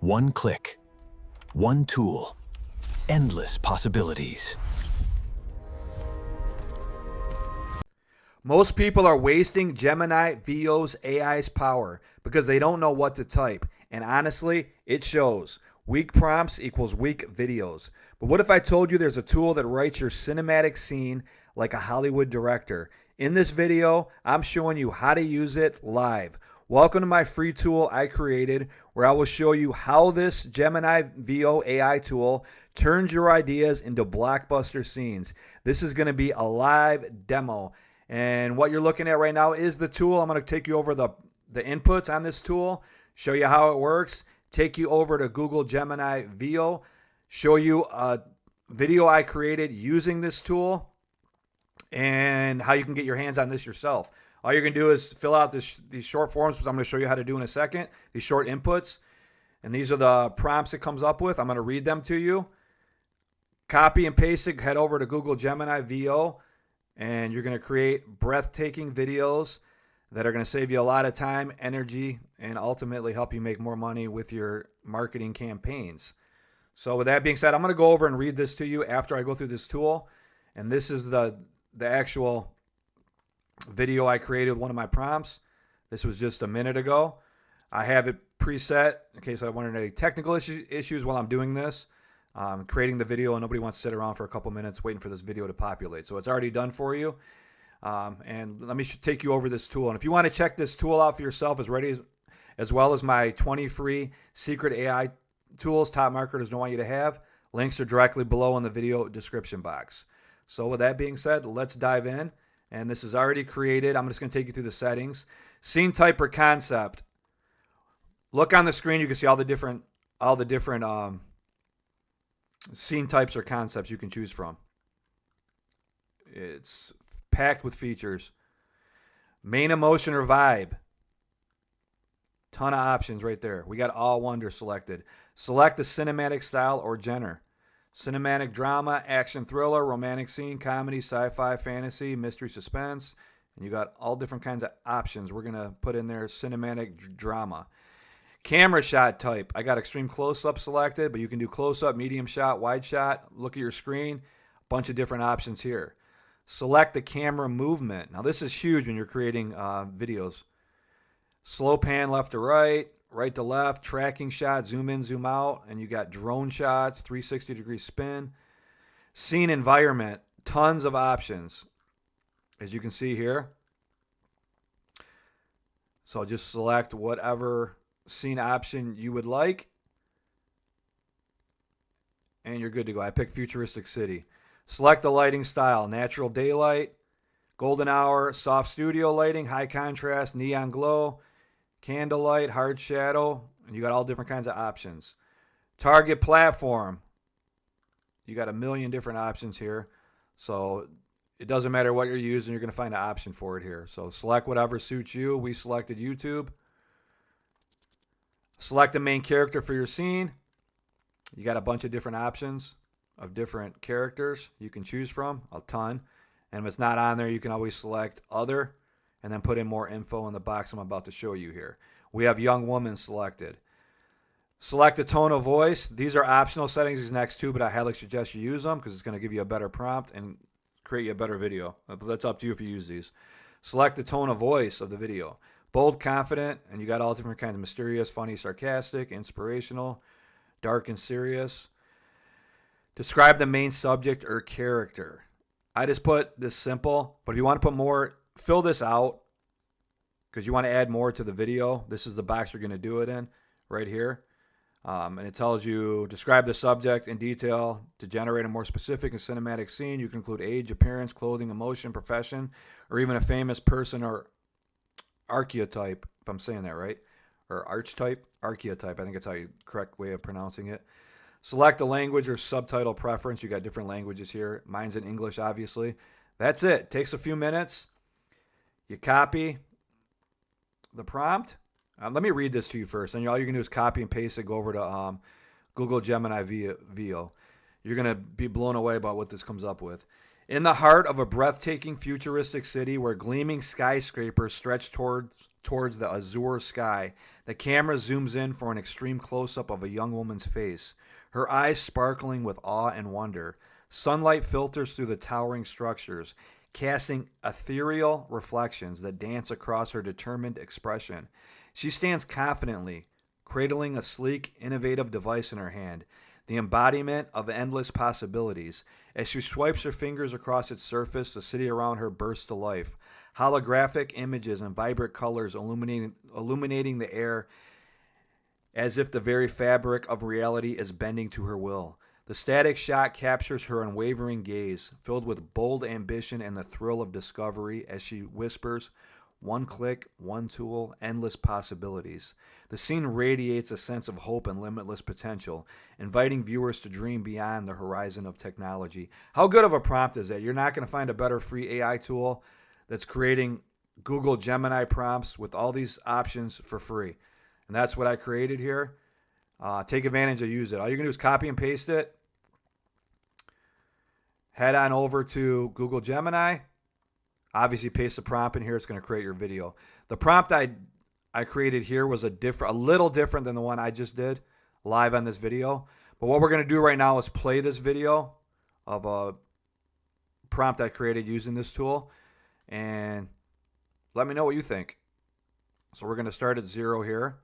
One click, one tool, endless possibilities. Most people are wasting Gemini Veo AI's power because they don't know what to type. And honestly, it shows. Weak prompts equals weak videos. But what if I told you there's a tool that writes your cinematic scene like a Hollywood director? In this video, I'm showing you how to use it live. Welcome to my free tool I created where I will show you how this Gemini Veo AI tool turns your ideas into blockbuster scenes. This is going to be a live demo. And what you're looking at right now is the tool. I'm going to take you over the inputs on this tool, show you how it works, take you over to Google Gemini Veo, show you a video I created using this tool, and how you can get your hands on this yourself. All you're going to do is fill out these short forms, which I'm going to show you how to do in a second, these short inputs. And these are the prompts it comes up with. I'm going to read them to you. Copy and paste it, head over to Google Gemini Veo, and you're going to create breathtaking videos that are going to save you a lot of time, energy, and ultimately help you make more money with your marketing campaigns. So with that being said, I'm going to go over and read this to you after I go through this tool. And this is the actual video I created with one of my prompts. This was just a minute ago. I have it preset in case I wanted any technical issues while I'm doing this. Creating the video, and nobody wants to sit around for a couple minutes waiting for this video to populate. So it's already done for you. And let me take you over this tool. And if you want to check this tool out for yourself, as well as my 20 free secret AI tools top marketers don't want you to have, links are directly below in the video description box. So with that being said, let's dive in. And this is already created. I'm just going to take you through the settings. Scene type or concept. Look on the screen. You can see all the different scene types or concepts you can choose from. It's packed with features. Main emotion or vibe. Ton of options right there. We got all wonder selected. Select the cinematic style or genre. Cinematic drama, action thriller, romantic scene, comedy, sci-fi, fantasy, mystery, suspense. And you got all different kinds of options. We're going to put in there cinematic drama. Camera shot type. I got extreme close-up selected, but you can do close-up, medium shot, wide shot. Look at your screen. A bunch of different options here. Select the camera movement. Now this is huge when you're creating videos. Slow pan left to right, right to left, tracking shot, zoom in, zoom out, and you got drone shots, 360-degree spin. Scene environment, tons of options, as you can see here. So just select whatever scene option you would like, and you're good to go. I picked futuristic city. Select the lighting style, natural daylight, golden hour, soft studio lighting, high contrast, neon glow, candlelight, hard shadow, and you got all different kinds of options. Target platform. You got a million different options here. So it doesn't matter what you're using, you're going to find an option for it here. So select whatever suits you. We selected YouTube. Select the main character for your scene. You got a bunch of different options of different characters you can choose from, a ton. And if it's not on there, you can always select other and then put in more info in the box I'm about to show you here. We have young woman selected. Select the tone of voice. These are optional settings, these next two, but I highly suggest you use them because it's going to give you a better prompt and create you a better video. But that's up to you if you use these. Select the tone of voice of the video. Bold, confident, and you got all different kinds of mysterious, funny, sarcastic, inspirational, dark, and serious. Describe the main subject or character. I just put this simple, but if you want to put more, fill this out because you want to add more to the video. This is the box you're going to do it in right here. And it tells you, describe the subject in detail to generate a more specific and cinematic scene. You can include age, appearance, clothing, emotion, profession, or even a famous person or archetype, if I'm saying that right, or archetype, I think it's how you correct way of pronouncing it. Select the language or subtitle preference. You got different languages here. Mine's in English, obviously. That's it. Takes a few minutes. You copy the prompt. Let me read this to you first. And all you can do is copy and paste it. Go over to Google Gemini Veo. You're going to be blown away about what this comes up with. In the heart of a breathtaking futuristic city where gleaming skyscrapers stretch towards the azure sky, the camera zooms in for an extreme close-up of a young woman's face, her eyes sparkling with awe and wonder. Sunlight filters through the towering structures, casting ethereal reflections that dance across her determined expression. She stands confidently, cradling a sleek, innovative device in her hand, the embodiment of endless possibilities. As she swipes her fingers across its surface, the city around her bursts to life. Holographic images and vibrant colors illuminating the air as if the very fabric of reality is bending to her will. The static shot captures her unwavering gaze, filled with bold ambition and the thrill of discovery as she whispers, "One click, one tool, endless possibilities." The scene radiates a sense of hope and limitless potential, inviting viewers to dream beyond the horizon of technology. How good of a prompt is that? You're not going to find a better free AI tool that's creating Google Gemini prompts with all these options for free. And that's what I created here. Take advantage of use it. All you're going to do is copy and paste it. Head on over to Google Gemini. Obviously, paste the prompt in here. It's going to create your video. The prompt I created here was a little different than the one I just did live on this video. But what we're going to do right now is play this video of a prompt I created using this tool. And let me know what you think. So we're going to start at 0 here.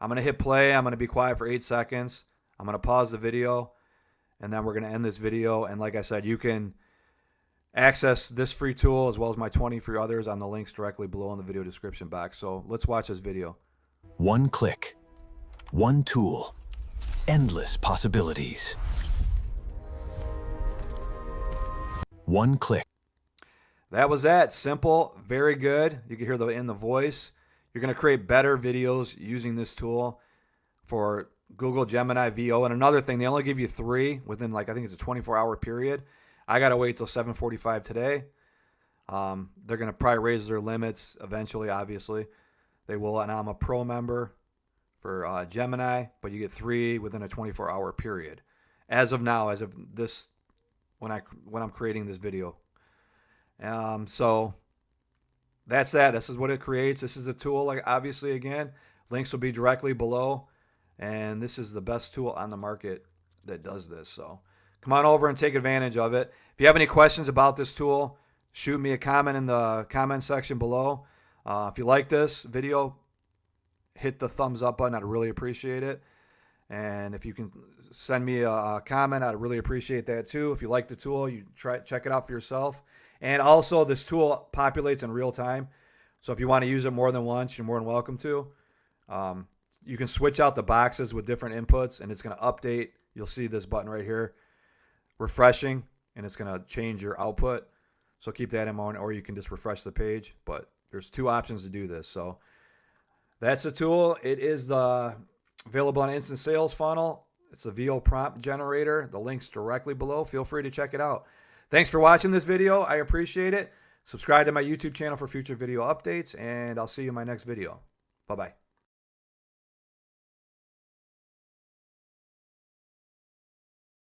I'm going to hit play. I'm going to be quiet for 8 seconds. I'm going to pause the video. And then we're going to end this video. And like I said, you can access this free tool as well as my 20 free others on the links directly below in the video description box. So let's watch this video. One click, one tool, endless possibilities. One click. That was that. Simple, very good. You can hear in the voice. You're going to create better videos using this tool for Google Gemini Veo. And another thing, they only give you 3 within I think it's a 24-hour period. I got to wait till 7:45 today. They're going to probably raise their limits eventually, obviously. They will, and I'm a pro member for Gemini, but you get 3 within a 24-hour period. As of now, as of this, when I'm creating this video. So that's that. This is what it creates. This is a tool, obviously, again. Links will be directly below. And this is the best tool on the market that does this. So come on over and take advantage of it. If you have any questions about this tool, shoot me a comment in the comment section below. If you like this video, hit the thumbs up button. I'd really appreciate it. And if you can send me a comment, I'd really appreciate that too. If you like the tool, you check it out for yourself. And also, this tool populates in real time. So if you want to use it more than once, you're more than welcome to. You can switch out the boxes with different inputs, and it's going to update. You'll see this button right here, refreshing, and it's going to change your output. So keep that in mind, or you can just refresh the page. But there's 2 options to do this. So that's the tool. It is available on Instant Sales Funnel. It's a Veo prompt generator. The link's directly below. Feel free to check it out. Thanks for watching this video. I appreciate it. Subscribe to my YouTube channel for future video updates, and I'll see you in my next video. Bye-bye.